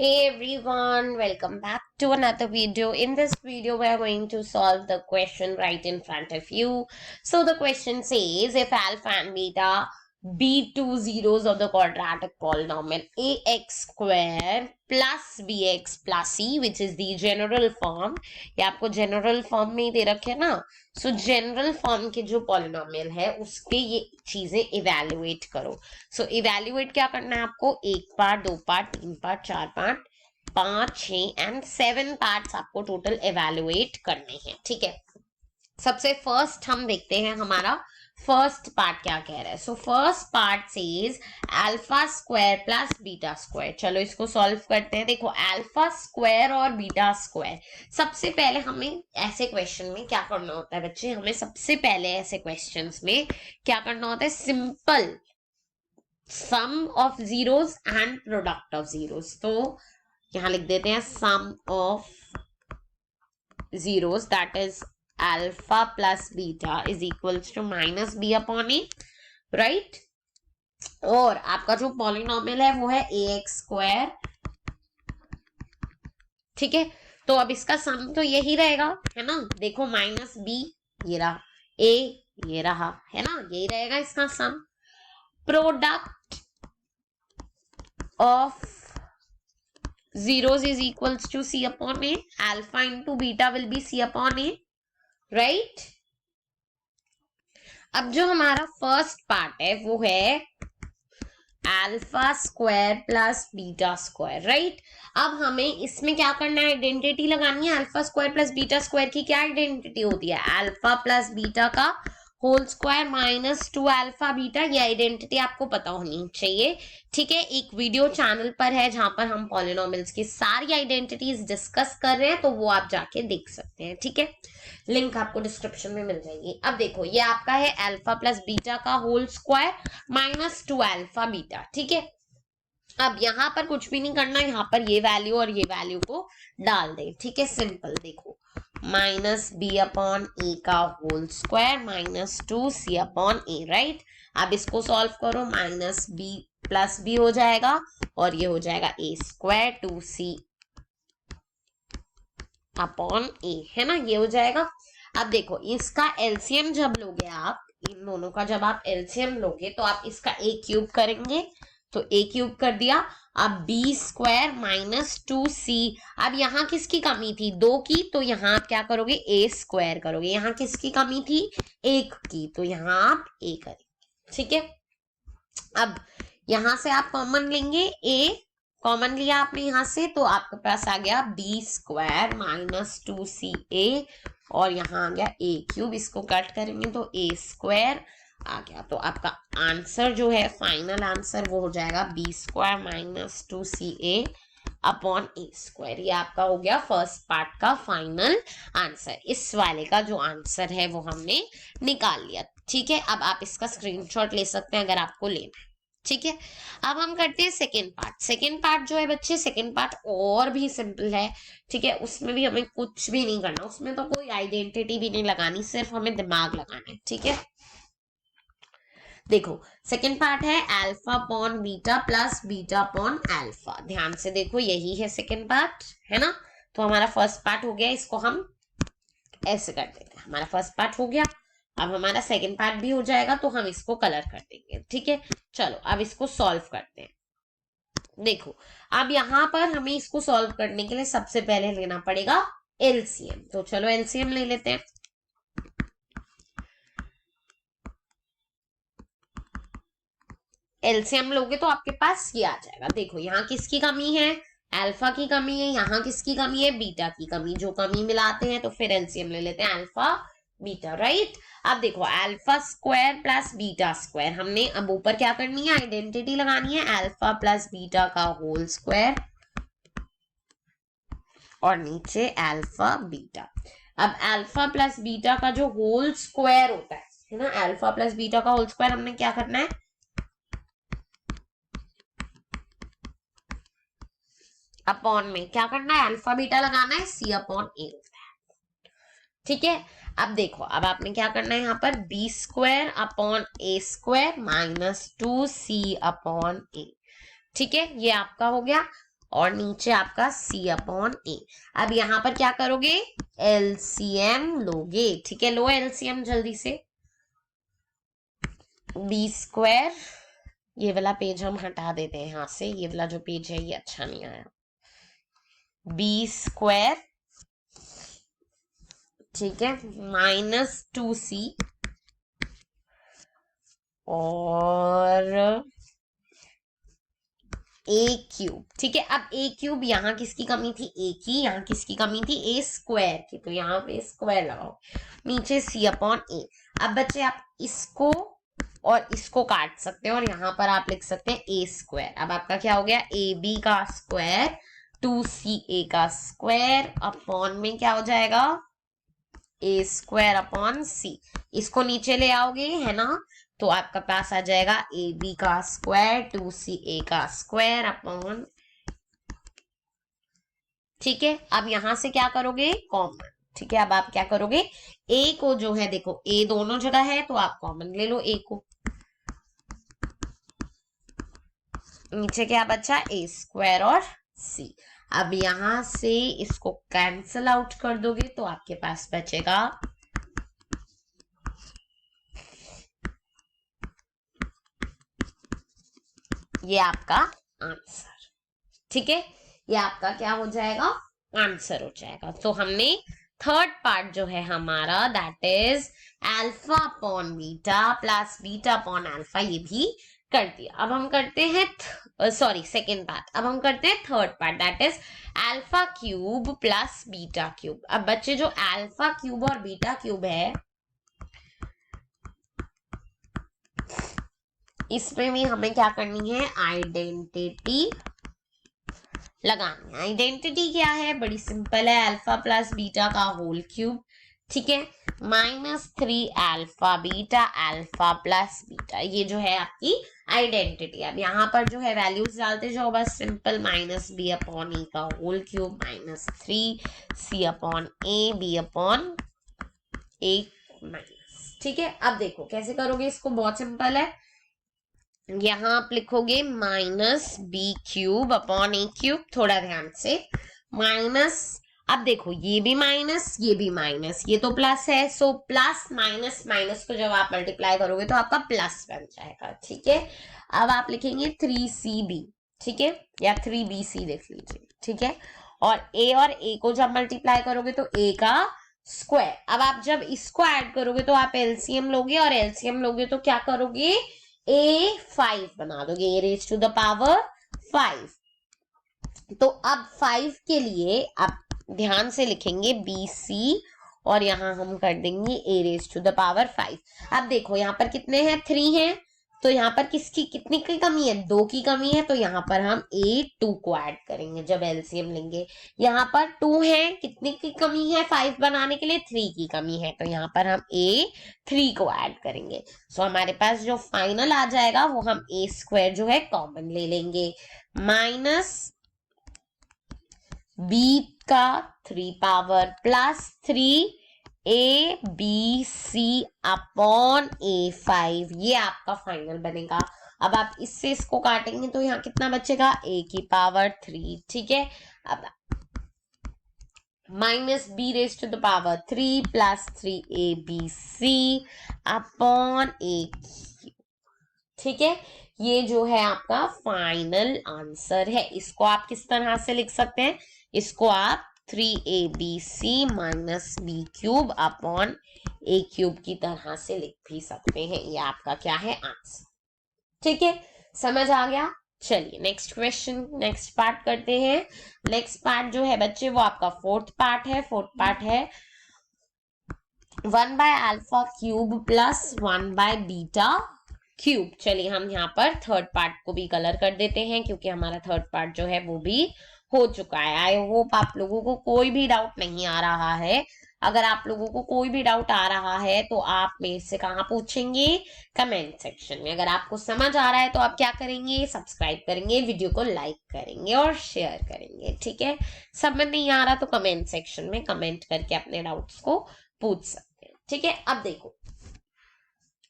Hey everyone, welcome back to another video. In this video, we are going to solve the question right in front of you. So the question says, if alpha and beta be two zeros of the quadratic polynomial ax square plus bx plus c, which is the general form. ये आपको general form में ही दे रखे ना. सो general form के जो polynomial है उसके ये चीजें इवेल्युएट करो. सो इवेल्युएट क्या करना है आपको? एक पार्ट, दो पार्ट, तीन पार्ट, चार पार्ट, पांच, 6 एंड 7 पार्ट्स आपको टोटल इवेल्युएट करने हैं. ठीक है, सबसे फर्स्ट हम देखते हैं हमारा फर्स्ट पार्ट क्या कह रहा है. So first part says alpha square plus beta square. चलो इसको सॉल्व करते हैं. देखो अल्फा स्क्वायर और बीटा स्क्वायर, सबसे पहले हमें ऐसे क्वेश्चन में क्या करना होता है बच्चे? हमें सबसे पहले ऐसे क्वेश्चंस में क्या करना होता है? Simple sum of zeros and product of zeros. तो यहां लिख देते हैं sum of zeros, that is alpha plus beta is equals to minus b upon a, right? और आपका जो पॉलिनोमियल है वो है ax स्क्वायर. ठीक है, तो अब इसका सम तो यही रहेगा, है ना? देखो माइनस b ये रहा, a ये रहा, है ना? यही रहेगा इसका sum. Product of zeros is equals to c upon a. alpha into beta will be c upon a, right? अब जो हमारा फर्स्ट पार्ट है वो है alpha square plus beta square, right? अब हमें इसमें क्या करना है? आइडेंटिटी लगानी है. Alpha square plus beta square की क्या आइडेंटिटी होती है? अल्फा प्लस बीटा का whole square minus 2 alpha beta. ये आइडेंटिटी आपको पता होनी चाहिए. ठीक है, एक वीडियो चैनल पर है जहां पर हम पॉलिनोमियल्स की सारी आइडेंटिटीज डिस्कस कर रहे हैं, तो वो आप जाके देख सकते हैं. ठीक है, लिंक आपको डिस्क्रिप्शन में मिल जाएगी. अब देखो ये आपका है अल्फा प्लस बीटा का whole square minus 2 alpha beta. ठीक है, अब यहां पर कुछ भी नहीं करना, यहाँ पर ये वैल्यू और ये वैल्यू को डाल दे. ठीक है, सिंपल. देखो माइनस बी अपॉन ए का होल स्क्वायर माइनस 2 सी अपॉन ए, राइट? अब इसको सॉल्व करो. माइनस बी प्लस बी हो जाएगा और ये हो जाएगा ए स्क्वायर 2c अपॉन ए, है ना? ये हो जाएगा. अब देखो इसका एलसीएम जब लोगे आप, इन दोनों का जब आप एलसीएम लोगे तो आप इसका ए क्यूब करेंगे, तो ए क्यूब कर दिया. अब बी स्क्वायर माइनस 2c. अब यहाँ किसकी कमी थी? 2 की, तो यहाँ आप क्या करोगे? ए स्क्वायर करोगे. यहाँ किसकी कमी थी? 1 की, तो यहाँ आप ए करेंगे. ठीक है, अब यहां से आप कॉमन लेंगे. ए कॉमन लिया आपने यहां से, तो आपके पास आ गया बी स्क्वायर माइनस 2ca और यहाँ आ गया ए क्यूब. इसको कट करेंगे तो ए स्क्वायर आ गया. तो आपका आंसर जो है, फाइनल आंसर, वो हो जाएगा B square minus 2ca upon A square. ये आपका हो गया फर्स्ट पार्ट का फाइनल आंसर. इस वाले का जो आंसर है वो हमने निकाल लिया. ठीक है, अब आप इसका स्क्रीनशॉट ले सकते हैं अगर आपको लेना है. ठीक है, अब हम करते हैं सेकेंड पार्ट. सेकेंड पार्ट जो है बच्चे, सेकेंड पार्ट और भी सिंपल है. ठीक है, उसमें भी हमें कुछ भी नहीं करना, उसमें तो कोई आइडेंटिटी भी नहीं लगानी, सिर्फ हमें दिमाग लगाना है. ठीक है, देखो सेकेंड पार्ट है अल्फा पॉन बीटा प्लस बीटा पॉन अल्फा. ध्यान से देखो, यही है सेकेंड पार्ट, है ना? तो हमारा फर्स्ट पार्ट हो गया. इसको हम ऐसे कर देते हैं. हमारा फर्स्ट पार्ट हो गया. अब हमारा सेकेंड पार्ट भी हो जाएगा, तो हम इसको कलर कर देंगे. ठीक है, चलो अब इसको सॉल्व करते हैं. देखो अब यहां पर हमें इसको सॉल्व करने के लिए सबसे पहले लेना पड़ेगा एलसीएम. तो चलो एलसीएम ले लेते हैं. एलसीएम लोगे तो आपके पास ये आ जाएगा. देखो यहाँ किसकी कमी है? अल्फा की कमी है. यहाँ किसकी कमी है? बीटा की कमी. जो कमी मिलाते हैं तो फिर एलसीएम ले लेते हैं अल्फा बीटा, राइट? अब देखो alpha square plus beta square, हमने अब ऊपर क्या करनी है? आइडेंटिटी लगानी है. अल्फा प्लस बीटा का होल स्क्वायर और नीचे अल्फा बीटा. अब अल्फा प्लस बीटा का जो होल स्क्वायर होता है ना, अल्फा प्लस बीटा का होल स्क्वायर हमने क्या करना है? अपॉन में क्या करना है? अल्फा बीटा लगाना है. सी अपॉन ए. ठीक है, अब देखो अब आपने क्या करना है? यहाँ पर B square upon A square minus 2c upon ए. ठीक है, ये आपका हो गया. और नीचे आपका c अपॉन a। अब यहां पर क्या करोगे, एलसीएम लोगे। ठीक है, लो एलसीएम जल्दी से। बी स्क्वायर, ये वाला पेज हम हटा देते हैं यहां से, ये वाला जो पेज है ये अच्छा नहीं आया। बी स्क्वायर, ठीक है, -2c और ए क्यूब। ठीक है, अब ए क्यूब यहाँ किसकी कमी थी, ए की, यहाँ किसकी कमी थी, ए स्क्वायर की, तो यहाँ पे स्क्वायर लगाओ, नीचे सी अपॉन ए। अब बच्चे आप इसको और इसको काट सकते हैं और यहाँ पर आप लिख सकते हैं ए स्क्वायर। अब आपका क्या हो गया, ए बी का स्क्वायर 2c ए का स्क्वायर अपॉन में क्या हो जाएगा, ए स्क्वायर अपॉन सी। इसको नीचे ले आओगे है ना, तो आपका पास आ जाएगा ए बी का स्क्वायर 2c ए का स्क्वायर अपॉन। ठीक है, अब यहां से क्या करोगे, कॉमन। ठीक है, अब आप क्या करोगे, ए को जो है देखो ए दोनों जगह है तो आप कॉमन ले लो ए को। नीचे क्या बचा, ए स्क्वायर और सी। अब यहां से इसको कैंसल आउट कर दोगे तो आपके पास बचेगा ये आपका आंसर। ठीक है, ये आपका क्या हो जाएगा, आंसर हो जाएगा। तो हमने थर्ड पार्ट जो है हमारा that is alpha upon beta plus beta upon alpha, ये भी कर दिया। अब हम करते हैं सॉरी सेकेंड पार्ट, अब हम करते हैं third part that is alpha cube plus beta cube. अब बच्चे जो अल्फा क्यूब और बीटा क्यूब है इसमें भी हमें क्या करनी है, आइडेंटिटी लगानी है। आइडेंटिटी क्या है, बड़ी सिंपल है, अल्फा प्लस बीटा का होल क्यूब। ठीक है, -3 alpha beta alpha plus beta, ये जो है आपकी आइडेंटिटी। अब यहाँ पर जो है वैल्यूज डालते जाओ बस सिंपल, -b अपॉन ए का whole cube -3 c upon A B upon A minus. ठीक है, अब देखो कैसे करोगे इसको, बहुत सिंपल है। यहां आप लिखोगे -b cube upon A cube, थोड़ा ध्यान से माइनस। अब देखो ये भी माइनस ये भी माइनस, ये तो प्लस है, सो प्लस माइनस माइनस को जब आप मल्टीप्लाई करोगे तो आपका प्लस बन जाएगा। ठीक है, अब आप लिखेंगे 3cb, ठीक है, या 3bc देख लीजिए। ठीक है, और ए को जब मल्टीप्लाई करोगे तो ए का स्क्वायर। अब आप जब इसको ऐड करोगे तो आप एलसीएम लोगे, और एलसीएम लोगे तो क्या करोगे, A5 बना दोगे, ए रेज टू द पावर 5। तो अब 5 के लिए आप ध्यान से लिखेंगे BC और यहां हम कर देंगे ए रेज टू द पावर 5। अब देखो यहाँ पर कितने हैं, 3 हैं, तो यहाँ पर किसकी कितनी की कमी है, 2 की कमी है, तो यहाँ पर हम A2 को ऐड करेंगे जब एलसीएम लेंगे। यहाँ पर 2 है, कितनी की कमी है 5 बनाने के लिए, 3 की कमी है, तो यहाँ पर हम A3 को ऐड करेंगे। सो हमारे पास जो फाइनल आ जाएगा वो हम ए स्क्वायर जो है कॉमन ले लेंगे, माइनस बी का 3 power plus 3 ABC upon A5, ये आपका फाइनल बनेगा। अब आप इससे इसको काटेंगे तो यहाँ कितना बचेगा, a की पावर 3। ठीक है, अब -b raise to the power 3 plus 3ABC upon A। ठीक है, ये जो है आपका फाइनल आंसर है। इसको आप किस तरह से लिख सकते हैं, इसको आप 3ABC minus B cube upon A cube की तरह से लिख भी सकते हैं। ये आपका क्या है, आंसर। ठीक है, समझ आ गया। चलिए नेक्स्ट क्वेश्चन, नेक्स्ट पार्ट करते हैं। नेक्स्ट पार्ट जो है बच्चे वो आपका फोर्थ पार्ट है। फोर्थ पार्ट है 1 by alpha cube plus 1 by beta cube. चलिए हम यहाँ पर थर्ड पार्ट को भी कलर कर देते हैं क्योंकि हमारा थर्ड पार्ट जो है वो भी हो चुका है। आई होप आप लोगों को कोई भी डाउट नहीं आ रहा है। अगर आप लोगों को कोई भी डाउट आ रहा है तो आप मेरे से कहाँ पूछेंगे, कमेंट सेक्शन में। अगर आपको समझ आ रहा है तो आप क्या करेंगे, सब्सक्राइब करेंगे, वीडियो को लाइक करेंगे और शेयर करेंगे। ठीक है, समझ नहीं आ रहा तो कमेंट सेक्शन में कमेंट करके अपने डाउट्स को पूछ सकते हैं। ठीक है, अब देखो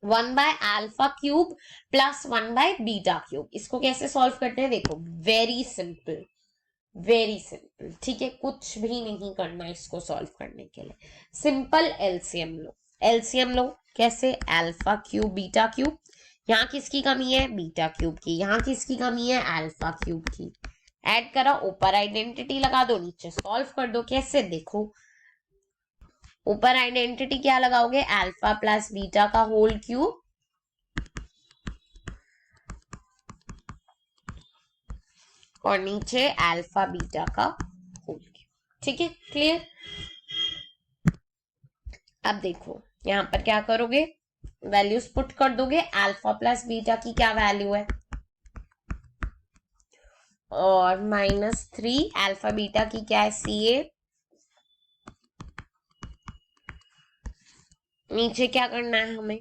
1 by alpha cube plus 1 by beta cube, इसको कैसे सॉल्व करते हैं, देखो वेरी सिंपल। वेरी सिंपल, ठीक है, कुछ भी नहीं करना इसको सॉल्व करने के लिए। सिंपल एलसीएम लो, एलसीएम लो कैसे, अल्फा क्यूब बीटा क्यूब, यहाँ किसकी कमी है, बीटा क्यूब की, यहाँ किसकी कमी है, अल्फा क्यूब की, ऐड करा, ऊपर आइडेंटिटी लगा दो, नीचे सॉल्व कर दो। कैसे, देखो ऊपर आइडेंटिटी क्या लगाओगे, अल्फा प्लस बीटा का होल क्यूब, और नीचे अल्फा बीटा का होल क्यूब, ठीक है, क्लियर। अब देखो यहां पर क्या करोगे, वैल्यूज पुट कर दोगे, अल्फा प्लस बीटा की क्या वैल्यू है, और -3, अल्फा बीटा की क्या है, CA, नीचे क्या करना है हमें,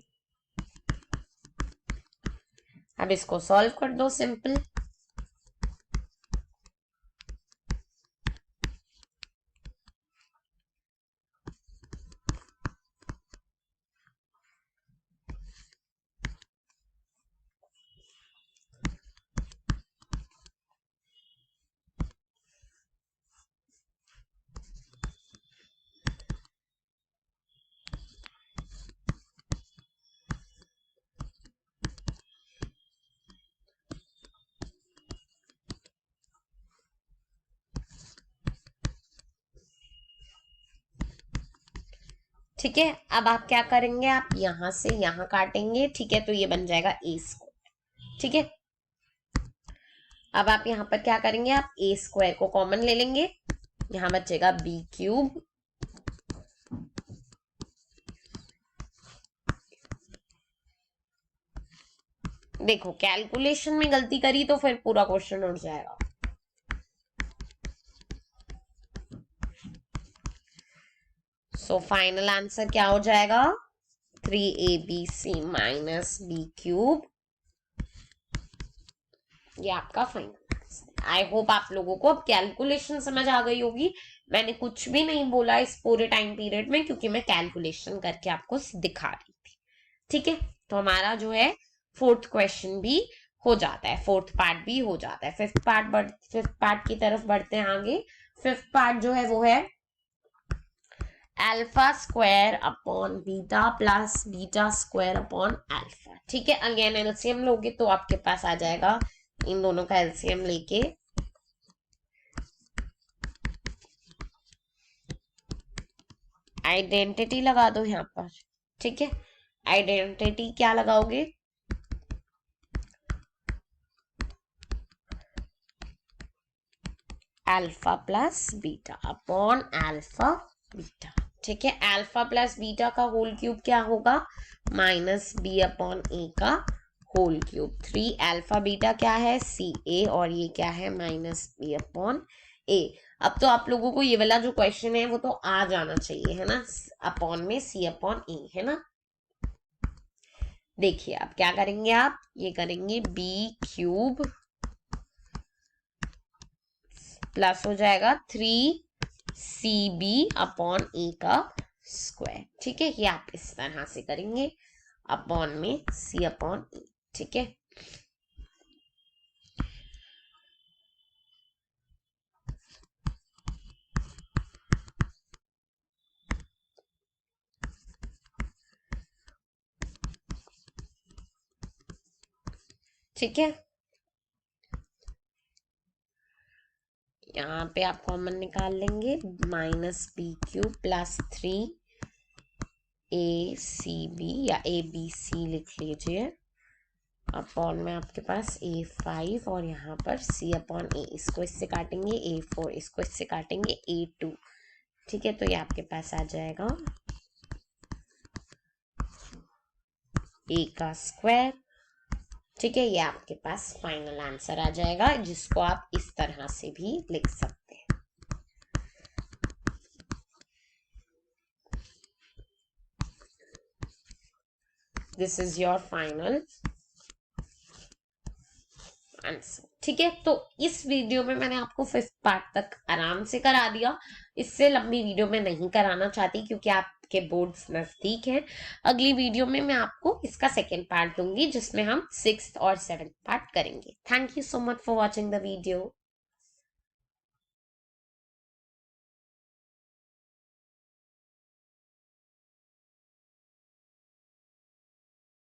अब इसको सॉल्व कर दो, सिंपल। ठीक है, अब आप क्या करेंगे, आप यहां से यहां काटेंगे, ठीक है, तो ये बन जाएगा ए स्क्वायर, ठीक है। अब आप यहां पर क्या करेंगे, आप ए स्क्वायर को कॉमन ले लेंगे, यहां बचेगा बी क्यूब, देखो कैलकुलेशन में गलती करी तो फिर पूरा क्वेश्चन उड़ जाएगा। सो फाइनल आंसर क्या हो जाएगा, 3ABC माइनस बी क्यूब, ये आपका फाइनल। आई होप आप लोगों को अब कैलकुलेशन समझ आ गई होगी। मैंने कुछ भी नहीं बोला इस पूरे टाइम पीरियड में, क्योंकि मैं कैलकुलेशन करके आपको दिखा रही थी, ठीक है। तो हमारा जो है फोर्थ क्वेश्चन भी हो जाता है, फोर्थ पार्ट भी हो जाता है। फिफ्थ पार्ट की तरफ बढ़ते हैं आगे। फिफ्थ पार्ट जो है वो है alpha square upon beta plus beta square upon alpha, ठीक है। अगेन एलसीएम लोगे तो आपके पास आ जाएगा, इन दोनों का एलसीएम लेके आइडेंटिटी लगा दो यहाँ पर, ठीक है। आइडेंटिटी क्या लगाओगे, alpha plus beta upon alpha beta, ठीक है। अल्फा प्लस बीटा का होल क्यूब क्या होगा, -b अपॉन ए का होल क्यूब, 3 अल्फा बीटा क्या है, CA, और ये क्या है, -b अपॉन ए। अब तो आप लोगों को ये वाला जो क्वेश्चन है वो तो आ जाना चाहिए, है ना, अपॉन में C अपॉन ए, है ना। देखिए आप क्या करेंगे, आप ये करेंगे b क्यूब प्लस हो जाएगा 3CB अपॉन ए का स्क्वायर, ठीक है। ये आप इस तरह से करेंगे, अपॉन में C अपॉन ए, ठीक है। ठीक है, यहाँ पे आप कॉमन निकाल लेंगे, -b³ प्लस 3ACB या ABC लिख लीजिए, अपॉन में आपके पास A5, और यहाँ पर C अपॉन ए, इसको इससे काटेंगे A4, इसको इससे काटेंगे A2, ठीक है। तो ये आपके पास आ जाएगा A का स्क्वायर, ठीक है। ये आपके पास फाइनल आंसर आ जाएगा, जिसको आप इस तरह से भी लिख सकते हैं। This is your final answer, ठीक है। तो इस वीडियो में मैंने आपको फिफ्थ पार्ट तक आराम से करा दिया, इससे लंबी वीडियो में नहीं कराना चाहती, क्योंकि आपके बोर्ड्स नजदीक हैं। अगली वीडियो में मैं आपको इसका सेकेंड पार्ट दूंगी, जिसमें हम 6th और 7th पार्ट करेंगे। Thank you so much for watching the video.